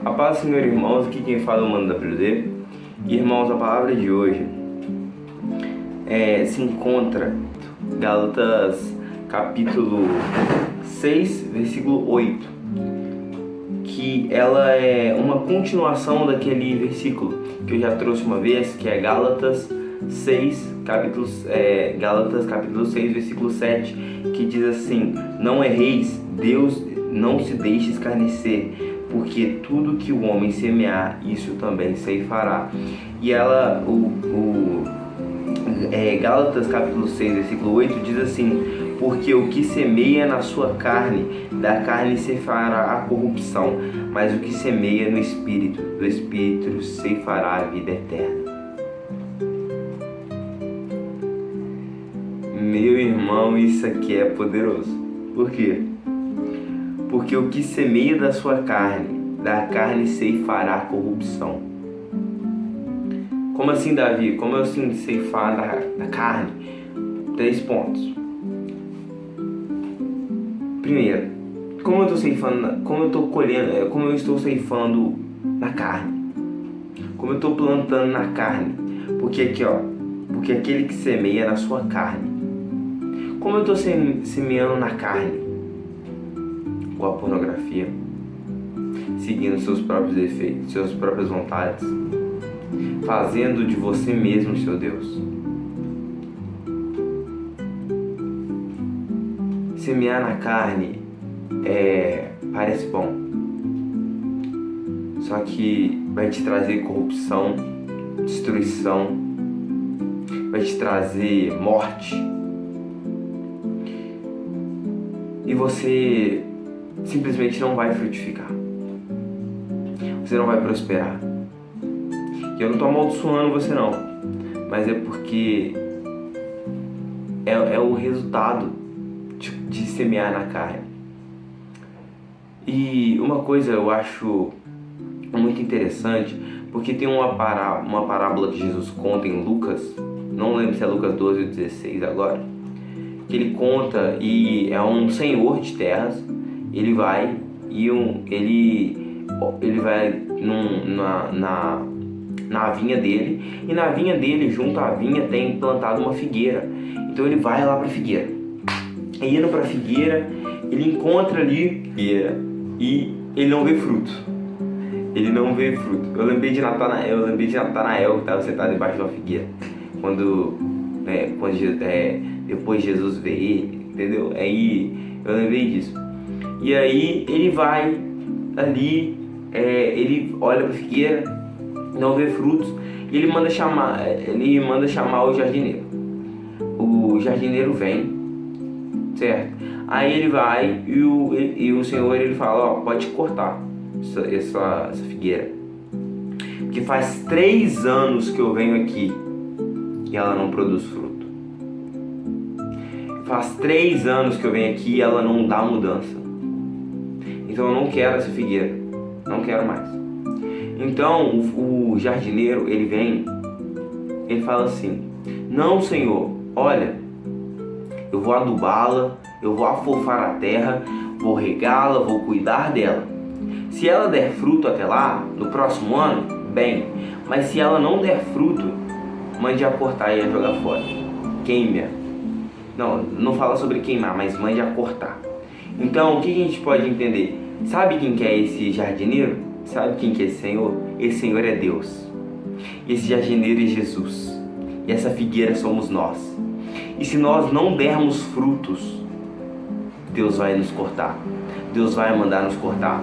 A paz, Senhor, irmãos, aqui quem fala é o Mano da WD. Irmãos, a palavra de hoje se encontra em Gálatas capítulo 6, versículo 8, que ela é uma continuação daquele versículo que eu já trouxe uma vez, que é Gálatas capítulo 6, versículo 7, que diz assim: não erreis, Deus não se deixe escarnecer, porque tudo que o homem semear, isso também ceifará. E Gálatas capítulo 6, versículo 8 diz assim: porque o que semeia na sua carne, da carne ceifará a corrupção, mas o que semeia no Espírito, do Espírito ceifará a vida eterna. Meu irmão, isso aqui é poderoso. Por quê? Porque o que semeia da sua carne, da carne ceifará a corrupção. Como assim, Davi? Como assim ceifar da carne? 3 pontos. Primeiro, como eu estou ceifando na carne? Como eu estou plantando na carne? Porque aquele que semeia na sua carne. Como eu estou semeando na carne? Com a pornografia, seguindo seus próprios defeitos, suas próprias vontades, fazendo de você mesmo seu Deus. Semear na carne parece bom, só que vai te trazer corrupção, destruição, vai te trazer morte, e você simplesmente não vai frutificar. Você não vai prosperar. E eu não estou amaldiçoando você não, mas é porque é o resultado de semear na carne. E uma coisa eu acho muito interessante, porque tem uma parábola que Jesus conta em Lucas, não lembro se é Lucas 12 ou 16 agora, que ele conta, e é um senhor de terras. Ele vai na vinha dele, e na vinha dele, junto à vinha, tem plantado uma figueira. Então ele vai lá para a figueira. E indo para a figueira, ele encontra ali figueira, e ele não vê fruto. Ele não vê fruto. Eu lembrei de Natanael que estava sentado embaixo de uma figueira. Depois Jesus vê ele, entendeu? Aí eu lembrei disso. E aí ele vai ali, ele olha para a figueira, não vê frutos, e ele manda chamar o jardineiro. O jardineiro vem, certo? Aí ele vai e o Senhor ele fala: pode cortar essa figueira, porque faz 3 anos que eu venho aqui e ela não produz fruto. Faz 3 anos que eu venho aqui e ela não dá mudança. Então eu não quero essa figueira, não quero mais. Então o jardineiro ele vem, ele fala assim: não, Senhor, olha, eu vou adubá-la, eu vou afofar a terra, vou regá-la, vou cuidar dela. Se ela der fruto até lá, no próximo ano, bem, mas se ela não der fruto, mande a cortar e a jogar fora, queime-a. Não fala sobre queimar, mas mande a cortar. Então, o que a gente pode entender? Sabe quem que é esse jardineiro? Sabe quem que é esse Senhor? Esse Senhor é Deus. Esse jardineiro é Jesus. E essa figueira somos nós. E se nós não dermos frutos, Deus vai nos cortar. Deus vai mandar nos cortar.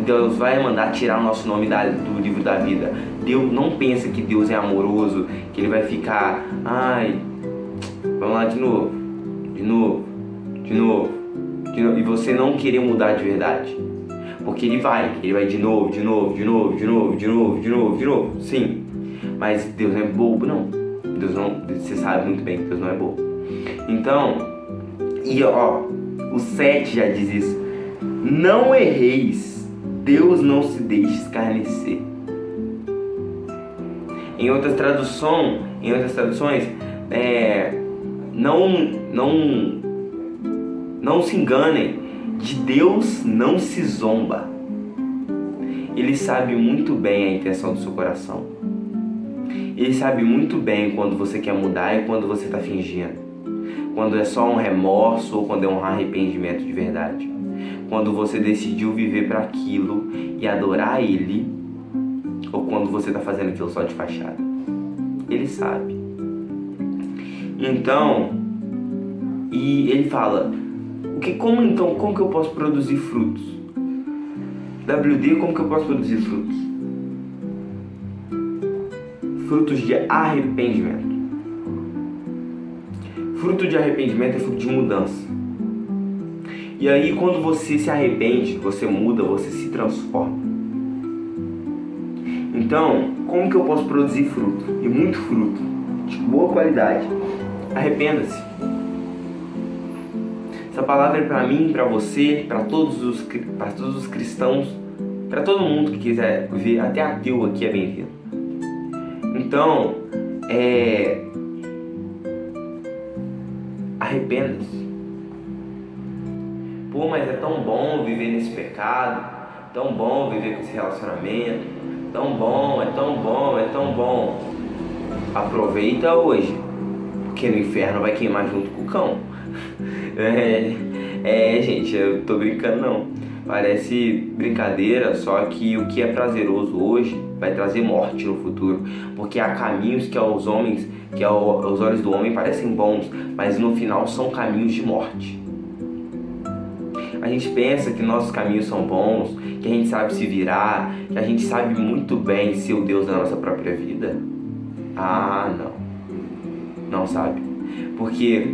Deus vai mandar tirar o nosso nome do livro da vida. Deus não pensa que Deus é amoroso, que Ele vai ficar... vamos lá de novo. E você não querer mudar de verdade, porque ele vai de novo, sim, mas Deus não é bobo, não. Você sabe muito bem que Deus não é bobo. Então, o 7 já diz isso: não erreis, Deus não se deixe escarnecer. Em outras traduções, não se enganem, de Deus não se zomba. Ele sabe muito bem a intenção do seu coração. Ele sabe muito bem quando você quer mudar e quando você está fingindo. Quando é só um remorso ou quando é um arrependimento de verdade. Quando você decidiu viver para aquilo e adorar Ele, ou quando você está fazendo aquilo só de fachada. Ele sabe. Então, e ele fala, como que eu posso produzir frutos? WD, como que eu posso produzir frutos? Frutos de arrependimento. Fruto de arrependimento é fruto de mudança. E aí, quando você se arrepende, você muda, você se transforma. Então, como que eu posso produzir fruto? E muito fruto, de boa qualidade. Arrependa-se. Essa palavra é para mim, para você, para todos os cristãos, para todo mundo que quiser ver, até ateu aqui é bem-vindo. Então, arrependa-se. Pô, mas é tão bom viver nesse pecado, tão bom viver com esse relacionamento, tão bom, é tão bom, é tão bom. Aproveita hoje, porque no inferno vai queimar junto com o cão. Gente, eu tô brincando não. Parece brincadeira, só que o que é prazeroso hoje vai trazer morte no futuro. Porque há caminhos que aos homens, que aos olhos do homem parecem bons, mas no final são caminhos de morte. A gente pensa que nossos caminhos são bons, que a gente sabe se virar, que a gente sabe muito bem ser o Deus da nossa própria vida. Ah, não. Não sabe. Porque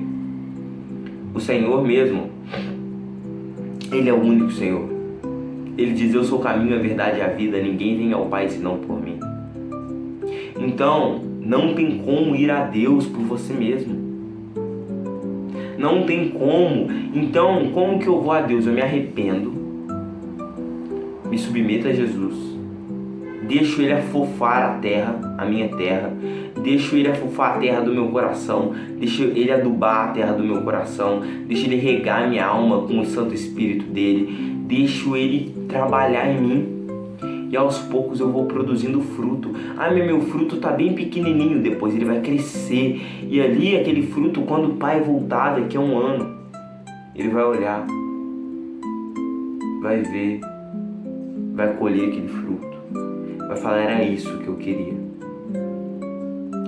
o Senhor mesmo, Ele é o único Senhor. Ele diz, eu sou o caminho, a verdade e a vida, ninguém vem ao Pai senão por mim. Então, não tem como ir a Deus por você mesmo. Não tem como. Então, como que eu vou a Deus? Eu me arrependo, me submeto a Jesus, deixo Ele afofar a terra, a minha terra, deixo Ele afofar a terra do meu coração, deixo Ele adubar a terra do meu coração, deixo Ele regar a minha alma com o Santo Espírito dEle, deixo Ele trabalhar em mim. E aos poucos eu vou produzindo fruto. Ah, meu fruto tá bem pequenininho, depois ele vai crescer. E ali aquele fruto, quando o Pai voltar daqui a 1 ano, ele vai olhar, vai ver, vai colher aquele fruto, vai falar, era isso que eu queria.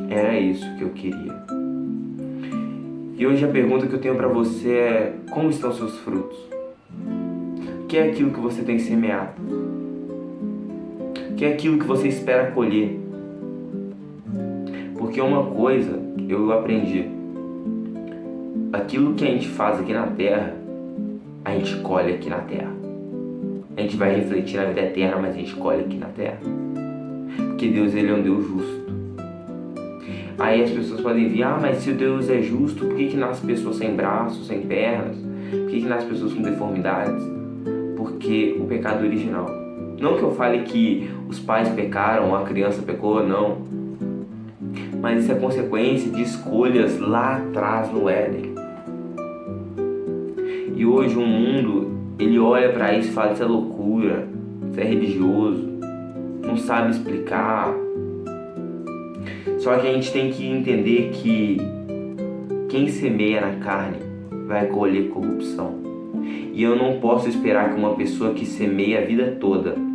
Era isso que eu queria. E hoje a pergunta que eu tenho para você é, como estão seus frutos? O que é aquilo que você tem semeado? Que é aquilo que você espera colher. Porque uma coisa eu aprendi, aquilo que a gente faz aqui na terra, a gente colhe aqui na terra. A gente vai refletir na vida eterna, mas a gente colhe aqui na terra. Porque Deus, Ele é um Deus justo. Aí as pessoas podem vir, mas se Deus é justo, por que nasce pessoas sem braços, sem pernas? Por que nasce pessoas com deformidades? Porque o pecado original. Não que eu fale que os pais pecaram, a criança pecou, não. Mas isso é consequência de escolhas lá atrás no Éden. E hoje o mundo, ele olha para isso e fala, isso é loucura, isso é religioso, não sabe explicar. Só que a gente tem que entender que quem semeia na carne vai colher corrupção. E eu não posso esperar que uma pessoa que semeia a vida toda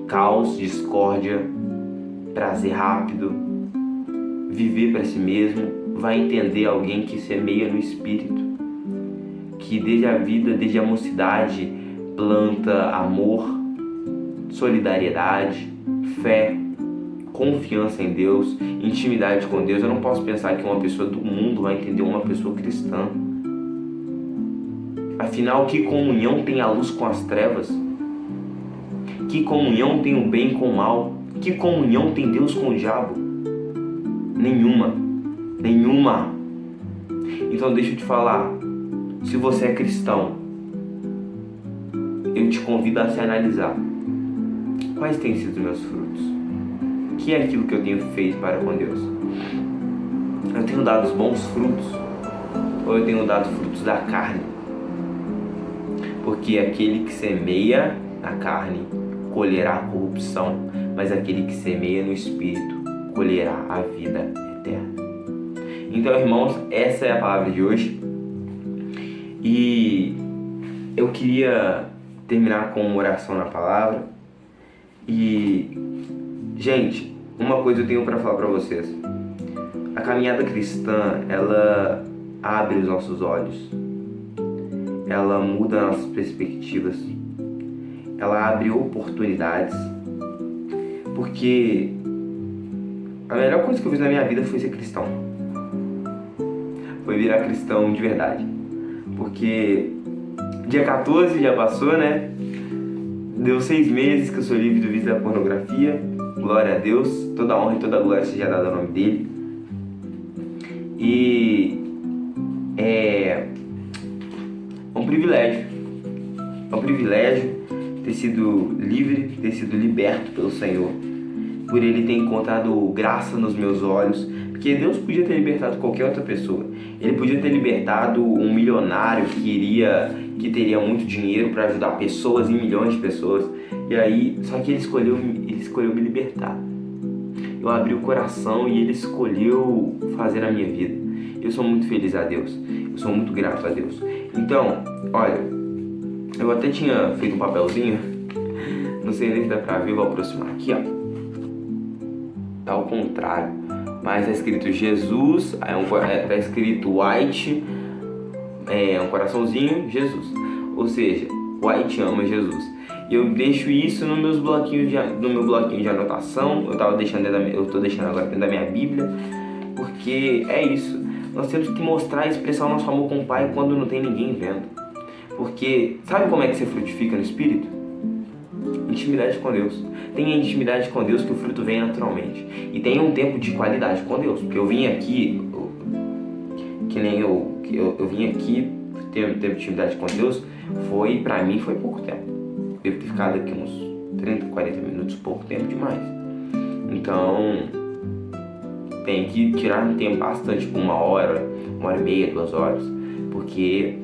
caos, discórdia, prazer rápido, viver para si mesmo, vai entender alguém que semeia no Espírito, que desde a vida, desde a mocidade, planta amor, solidariedade, fé, confiança em Deus, intimidade com Deus. Eu não posso pensar que uma pessoa do mundo vai entender uma pessoa cristã. Afinal, que comunhão tem a luz com as trevas? Que comunhão tem o bem com o mal? Que comunhão tem Deus com o diabo? Nenhuma. Nenhuma. Então deixa eu te falar. Se você é cristão, eu te convido a se analisar. Quais têm sido meus frutos? O que é aquilo que eu tenho feito para com Deus? Eu tenho dado os bons frutos? Ou eu tenho dado frutos da carne? Porque aquele que semeia na carne colherá a corrupção, mas aquele que semeia no Espírito colherá a vida eterna. Então, irmãos, essa é a palavra de hoje. E eu queria terminar com uma oração na palavra. E, gente, uma coisa eu tenho para falar para vocês. A caminhada cristã, ela abre os nossos olhos. Ela muda nossas perspectivas. Ela abre oportunidades. Porque a melhor coisa que eu fiz na minha vida foi ser cristão. Foi virar cristão de verdade. Porque dia 14 já passou, né? Deu 6 meses que eu sou livre do vício da pornografia. Glória a Deus. Toda honra e toda glória seja dada ao nome dele. E é um privilégio. É um privilégio ter sido livre, ter sido liberto pelo Senhor. Por Ele ter encontrado graça nos meus olhos. Porque Deus podia ter libertado qualquer outra pessoa. Ele podia ter libertado um milionário que teria muito dinheiro para ajudar pessoas e milhões de pessoas. E aí, só que ele escolheu me libertar. Eu abri o coração e Ele escolheu fazer a minha vida. Eu sou muito feliz a Deus. Eu sou muito grato a Deus. Então, olha, eu até tinha feito um papelzinho. Não sei nem se dá pra ver, vou aproximar aqui, ó. Tá ao contrário. Mas tá escrito Jesus, aí tá escrito White, um coraçãozinho, Jesus. Ou seja, White ama Jesus. E eu deixo isso no meu bloquinho de anotação. Eu tô deixando agora dentro da minha Bíblia. Porque é isso. Nós temos que mostrar e expressar o nosso amor com o Pai quando não tem ninguém vendo. Porque sabe como é que você frutifica no Espírito? Intimidade com Deus. Tenha intimidade com Deus que o fruto vem naturalmente. E tenha um tempo de qualidade com Deus. Porque eu vim aqui, eu vim aqui ter um tempo de intimidade com Deus, pra mim foi pouco tempo. Devo ter ficado aqui uns 30, 40 minutos, pouco tempo demais. Então, tem que tirar um tempo bastante, tipo 1 hora, 1 hora e meia, 2 horas. Porque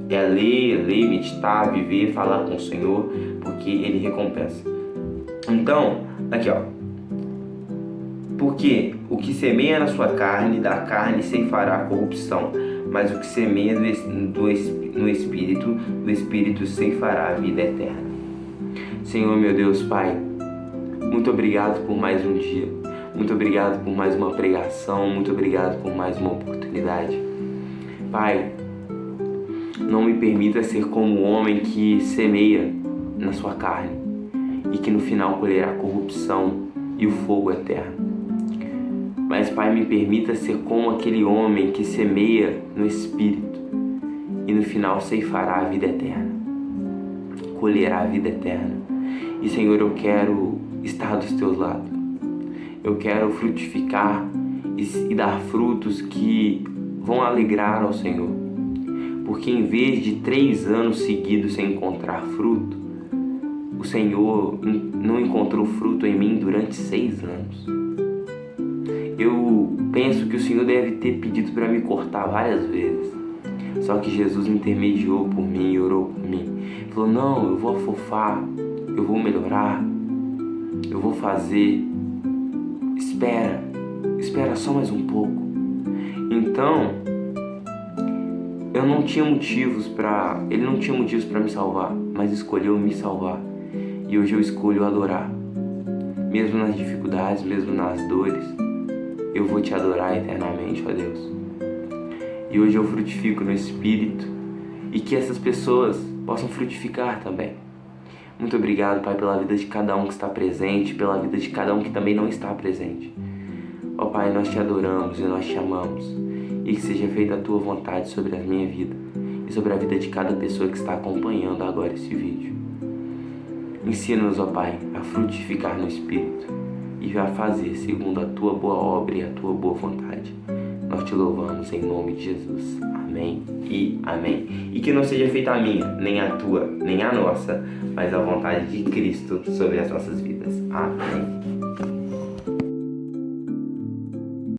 é ler, meditar, viver, falar com o Senhor, porque Ele recompensa. Então, aqui ó. Porque o que semeia na sua carne, da carne ceifará a corrupção, mas o que semeia no Espírito, do Espírito ceifará a vida eterna. Senhor, meu Deus, Pai, muito obrigado por mais um dia. Muito obrigado por mais uma pregação. Muito obrigado por mais uma oportunidade. Pai, não me permita ser como o homem que semeia na sua carne e que no final colherá a corrupção e o fogo eterno. Mas, Pai, me permita ser como aquele homem que semeia no Espírito e no final ceifará a vida eterna, colherá a vida eterna. E, Senhor, eu quero estar dos Teus lados. Eu quero frutificar e dar frutos que vão alegrar ao Senhor. Porque em vez de 3 anos seguidos sem encontrar fruto, o Senhor não encontrou fruto em mim durante 6 anos. Eu penso que o Senhor deve ter pedido para me cortar várias vezes. Só que Jesus intermediou por mim e orou por mim. Falou, não, eu vou afofar, eu vou melhorar, eu vou fazer. Espera só mais um pouco. Então, ele não tinha motivos para me salvar, mas escolheu me salvar. E hoje eu escolho adorar. Mesmo nas dificuldades, mesmo nas dores, eu vou te adorar eternamente, ó Deus. E hoje eu frutifico no Espírito e que essas pessoas possam frutificar também. Muito obrigado, Pai, pela vida de cada um que está presente, pela vida de cada um que também não está presente. Ó Pai, nós te adoramos e nós te amamos. E que seja feita a Tua vontade sobre a minha vida e sobre a vida de cada pessoa que está acompanhando agora esse vídeo. Ensina-nos, ó Pai, a frutificar no Espírito e a fazer segundo a Tua boa obra e a Tua boa vontade. Nós te louvamos em nome de Jesus. Amém e amém. E que não seja feita a minha, nem a tua, nem a nossa, mas a vontade de Cristo sobre as nossas vidas. Amém.